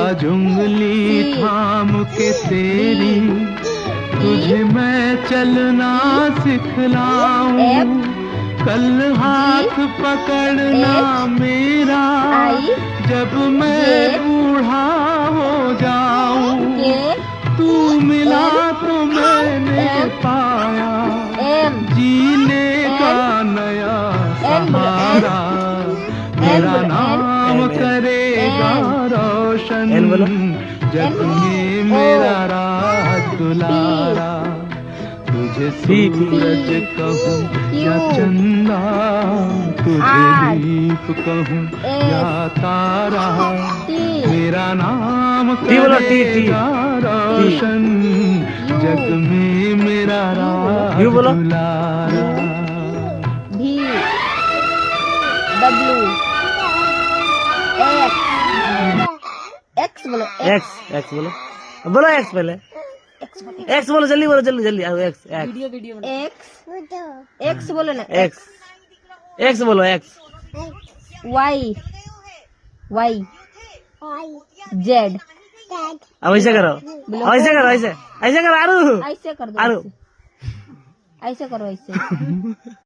आज उंगली थाम के तेरी तुझे मैं चलना सिखलाऊं, कल हाथ पकड़ना मेरा जब मैं बूढ़ा हो जाऊं। तू मिला तो मैंने पाया जीने का नया सहारा, मेरा नाम करेगा रोशन जग में मेरा राह दुलारा। तुझे सूरज कहूँ या चंदा, तुझे दीप कहूँ या तारा, मेरा नाम करेगा रोशन जग में मेरा राह दुलारा। एक्स बोलो, एक्स बोलो, बोलो एक्स पहले, एक्स बोलो, जल्दी बोलो, जल्दी जल्दी आओ। एक्स एक्स बोलो ना, एक्स एक्स बोलो, एक्स वाई वाई जेड। अब ऐसे करो, ऐसे करो, ऐसे ऐसे करो, आरू ऐसे कर दो, आरू ऐसे करो, ऐसे